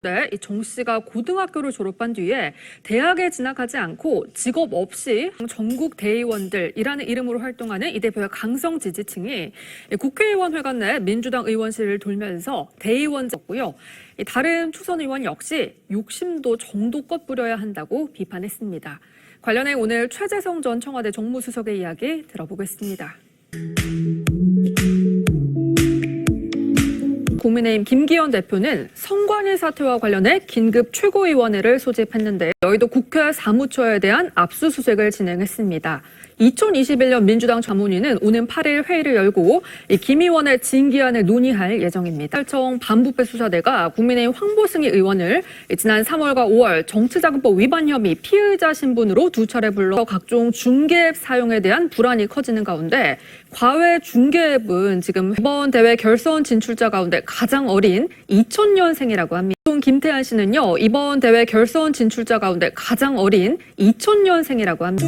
이 정 씨가 고등학교를 졸업한 뒤에 대학에 진학하지 않고 직업 없이 전국 대의원들이라는 이름으로 활동하는 이 대표의 강성 지지층이 국회의원회관 내 민주당 의원실을 돌면서 대의원이었고요. 다른 초선 의원 역시 욕심도 정도껏 부려야 한다고 비판했습니다. 관련해 오늘 최재성 전 청와대 정무수석의 이야기 들어보겠습니다. 국민의힘 김기현 대표는 성관이 사태와 관련해 긴급 최고위원회를 소집했는데 여의도 국회 사무처에 대한 압수수색을 진행했습니다. 2021년 민주당 자문위는 오는 8일 회의를 열고 김 의원의 징계안을 논의할 예정입니다. 경찰청 반부패 수사대가 국민의힘 황보승희 의원을 지난 3월과 5월 정치자금법 위반 혐의 피의자 신분으로 2차례 불러 각종 중개앱 사용에 대한 불안이 커지는 가운데 과외 중개앱은 지금 이번 대회 결선 진출자 가운데 가장 어린 2000년생이라고 합니다. 김태한 씨는요, 이번 대회 결선 진출자 가운데 가장 어린 2000년생이라고 합니다.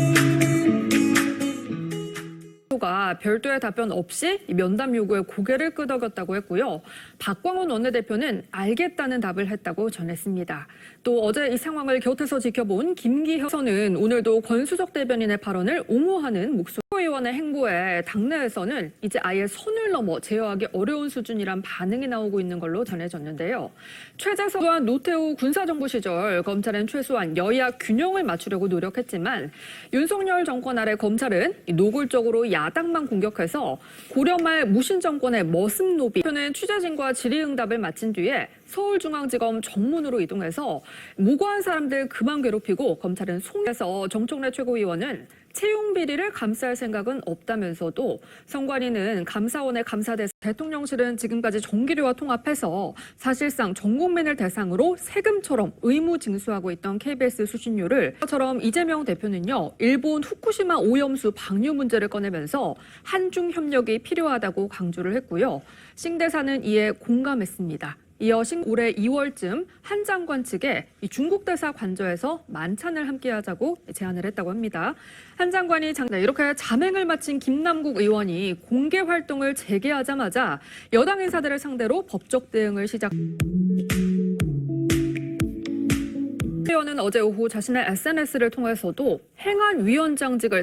가 별도의 답변 없이 면담 요구에 고개를 끄덕였다고 했고요. 박광훈 원내대표는 알겠다는 답을 했다고 전했습니다. 또 어제 이 상황을 곁에서 지켜본 김기현 선은 오늘도 권수석 대변인의 발언을 옹호하는 목소리. 의원의 행보에 당내에서는 이제 아예 선을 넘어 제어하기 어려운 수준이란 반응이 나오고 있는 걸로 전해졌는데요. 최재성 또한 노태우 군사정부 시절 검찰은 최소한 여야 균형을 맞추려고 노력했지만 윤석열 정권 아래 검찰은 노골적으로 야당만 공격해서 고려 말 무신 정권의 머슴 노비. 대표는 취재진과 질의응답을 마친 뒤에 서울중앙지검 정문으로 이동해서 무고한 사람들 그만 괴롭히고 검찰은 송에서 정청래 최고위원은 채용 비리를 감쌀 생각은 없다면서도 성관이는 감사원의 감사대상 대통령실은 지금까지 정기료와 통합해서 사실상 전 국민을 대상으로 세금처럼 의무 징수하고 있던 KBS 수신료를 처럼 이재명 대표는요. 일본 후쿠시마 오염수 방류 문제를 꺼내면서 한중 협력이 필요하다고 강조를 했고요. 싱 대사는 이에 공감했습니다. 이어 올해 2월쯤 한 장관 측에 중국 대사 관저에서 만찬을 함께하자고 제안을 했다고 합니다. 한 장관이 이렇게 잠행을 마친 김남국 의원이 공개 활동을 재개하자마자 여당 인사들을 상대로 법적 대응을 시작. 의원은 어제 오후 자신의 SNS를 통해서도 행안위원장직을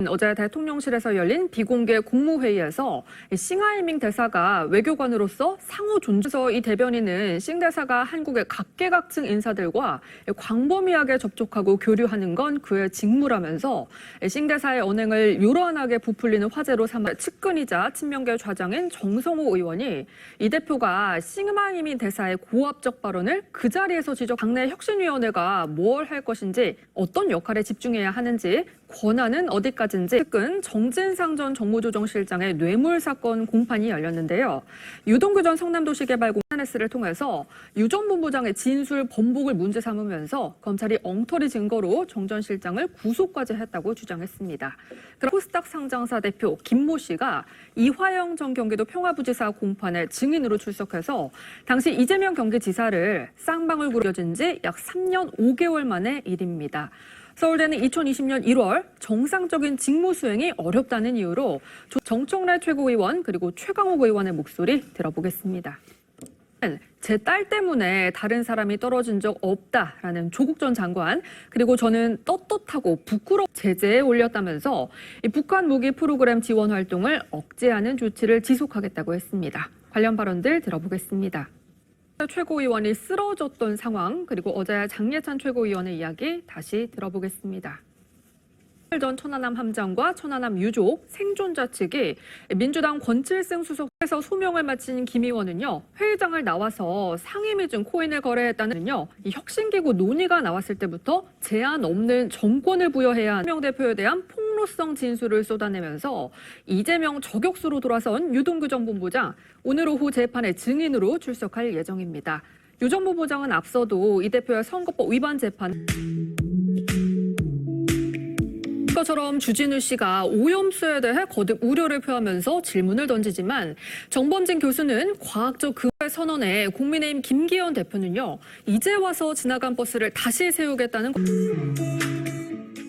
어제 대통령실에서 열린 비공개 국무회의에서 싱하이밍 대사가 외교관으로서 상호 존중해서 이 대변인은 싱 대사가 한국의 각계각층 인사들과 광범위하게 접촉하고 교류하는 건 그의 직무라면서 싱 대사의 언행을 요란하게 부풀리는 화제로 삼아 측근이자 친명계 좌장인 정성호 의원이 이 대표가 싱하이밍 대사의 고압적 발언을 그 자리에서 지적 당내 혁신위원회가 뭘 할 것인지 어떤 역할에 집중해야 하는지 권한은 어디까지인지 측근 정진상 전 정무조정실장의 뇌물 사건 공판이 열렸는데요. 유동규 전 성남도시개발공사 SNS를 통해서 유 전 본부장의 진술 번복을 문제 삼으면서 검찰이 엉터리 증거로 정 전 실장을 구속까지 했다고 주장했습니다. 그럼 코스닥 상장사 대표 김모 씨가 이화영 전 경기도 평화부지사 공판에 증인으로 출석해서 당시 이재명 경기지사를 쌍방울 구려진 지 약 3년 5개월 만의 일입니다. 서울대는 2020년 1월 정상적인 직무 수행이 어렵다는 이유로 정청래 최고위원 그리고 최강욱 의원의 목소리 들어보겠습니다. 제 딸 때문에 다른 사람이 떨어진 적 없다라는 조국 전 장관, 그리고 저는 떳떳하고 부끄러워 제재에 올렸다면서 이 북한 무기 프로그램 지원 활동을 억제하는 조치를 지속하겠다고 했습니다. 관련 발언들 들어보겠습니다. 최고위원이 쓰러졌던 상황, 그리고 어제 장예찬 최고위원의 이야기 다시 들어보겠습니다. 전 천안함 함장과 천안함 유족 생존자 측이 민주당 권칠승 수석에서 소명을 마친 김 의원은요, 회의장을 나와서 상임위 중 코인을 거래했다는요, 이 혁신기구 논의가 나왔을 때부터 제한 없는 정권을 부여해야 하는 이재명 대표에 대한 폭로성 진술을 쏟아내면서 이재명 저격수로 돌아선 유동규 전 본부장 오늘 오후 재판에 증인으로 출석할 예정입니다. 유 전 본부장은 앞서도 이 대표의 선거법 위반 재판 것처럼 주진우 씨가 오염수에 대해 거듭 우려를 표하면서 질문을 던지지만 정범진 교수는 과학적 근거의 선언에 국민의힘 김기현 대표는요, 이제 와서 지나간 버스를 다시 세우겠다는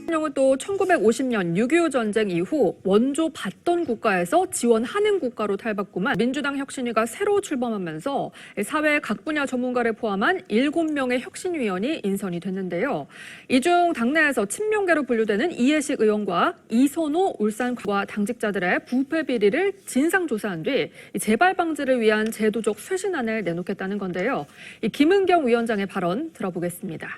대통령은 또 1950년 6.25 전쟁 이후 원조 받던 국가에서 지원하는 국가로 탈바꿈한 민주당 혁신위가 새로 출범하면서 사회 각 분야 전문가를 포함한 7명의 혁신위원이 인선이 됐는데요. 이 중 당내에서 친명계로 분류되는 이해식 의원과 이선호 울산과 당직자들의 부패 비리를 진상조사한 뒤 재발 방지를 위한 제도적 쇄신안을 내놓겠다는 건데요. 이 김은경 위원장의 발언 들어보겠습니다.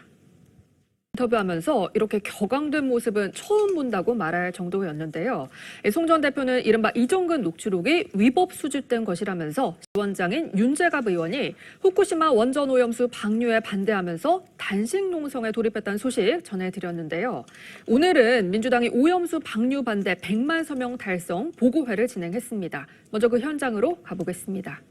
인터뷰하면서 이렇게 격앙된 모습은 처음 본다고 말할 정도였는데요. 송 전 대표는 이른바 이정근 녹취록이 위법 수집된 것이라면서 위원장인 윤재갑 의원이 후쿠시마 원전 오염수 방류에 반대하면서 단식 농성에 돌입했다는 소식 전해드렸는데요. 오늘은 민주당이 오염수 방류 반대 100만 서명 달성 보고회를 진행했습니다. 먼저 그 현장으로 가보겠습니다.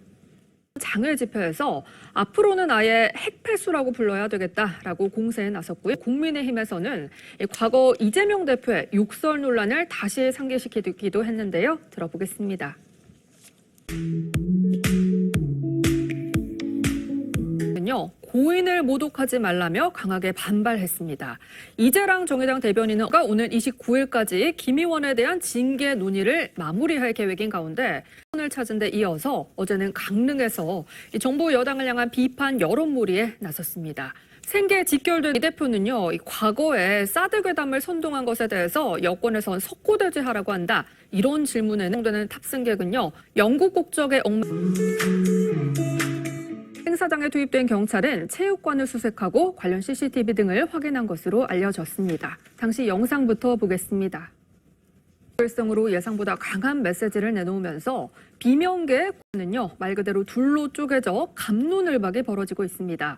장외 집회에서 앞으로는 아예 핵폐수라고 불러야 되겠다라고 공세에 나섰고요. 국민의힘에서는 과거 이재명 대표의 욕설 논란을 다시 상기시키기도 했는데요. 들어보겠습니다. 고인을 모독하지 말라며 강하게 반발했습니다. 이재랑 정의당 대변인은 오늘 29일까지 김 의원에 대한 징계 논의를 마무리할 계획인 가운데 선을 찾은 데 이어서 어제는 강릉에서 정부 여당을 향한 비판 여론몰이에 나섰습니다. 생계 직결된 이 대표는요, 과거에 사드 괴담을 선동한 것에 대해서 여권에선 석고대죄하라고 한다. 이런 질문에 해당되는 탑승객은요, 영국 국적의 행사장에 투입된 경찰은 체육관을 수색하고 관련 CCTV 등을 확인한 것으로 알려졌습니다. 당시 영상부터 보겠습니다. 일성으로 예상보다 강한 메시지를 내놓으면서 비명계는요 말 그대로 둘로 쪼개져 갑론을박이 벌어지고 있습니다.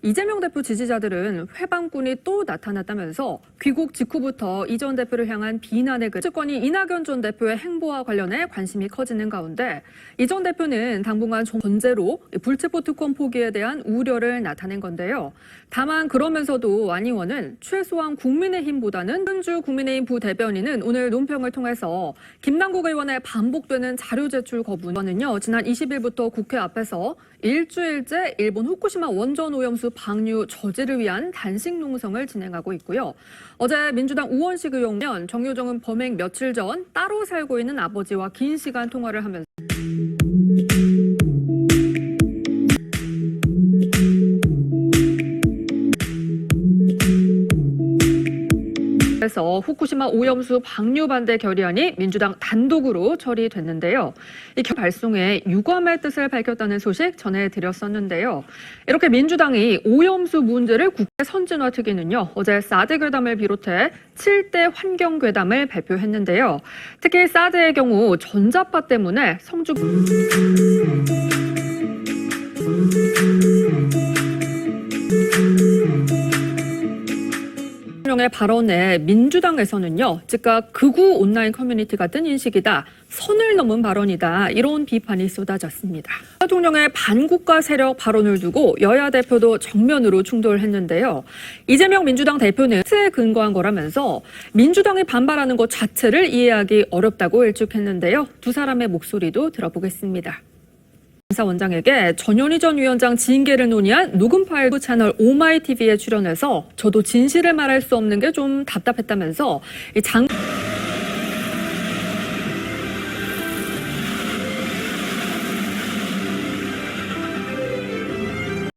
이재명 대표 지지자들은 회방꾼이 또 나타났다면서 귀국 직후부터 이 전 대표를 향한 비난의 글. 정치권이 이낙연 전 대표의 행보와 관련해 관심이 커지는 가운데 이 전 대표는 당분간 전제로 불체포 특권 포기에 대한 우려를 나타낸 건데요. 다만 그러면서도 안 의원은 최소한 국민의힘보다는 현주 국민의힘 부대변인은 오늘 논평을 통해서 김남국 의원의 반복되는 자료 제출 거부는요. 지난 20일부터 국회 앞에서 일주일째 일본 후쿠시마 원전 오염수 방류 저지를 위한 단식 농성을 진행하고 있고요. 어제 민주당 우원식 의원은 정유정은 범행 며칠 전 따로 살고 있는 아버지와 긴 시간 통화를 하면서 그래서 후쿠시마 오염수 방류 반대 결의안이 민주당 단독으로 처리됐는데요. 이 발송에 유감의 뜻을 밝혔다는 소식 전해드렸었는데요. 이렇게 민주당이 오염수 문제를 국회 선진화 특위는요. 어제 사드 괴담을 비롯해 7대 환경 괴담을 발표했는데요. 특히 사드의 경우 전자파 때문에 성주 대통령의 발언에 민주당에서는요, 즉각 극우 온라인 커뮤니티 같은 인식이다, 선을 넘은 발언이다, 이런 비판이 쏟아졌습니다. 대통령의 반국가 세력 발언을 두고 여야 대표도 정면으로 충돌했는데요. 이재명 민주당 대표는 팩트에 근거한 거라면서 민주당이 반발하는 것 자체를 이해하기 어렵다고 일축했는데요. 두 사람의 목소리도 들어보겠습니다. 원장에게 전현희 전 위원장 징계를 논의한 녹음 파일 채널 오마이TV에 출연해서 저도 진실을 말할 수 없는 게 좀 답답했다면서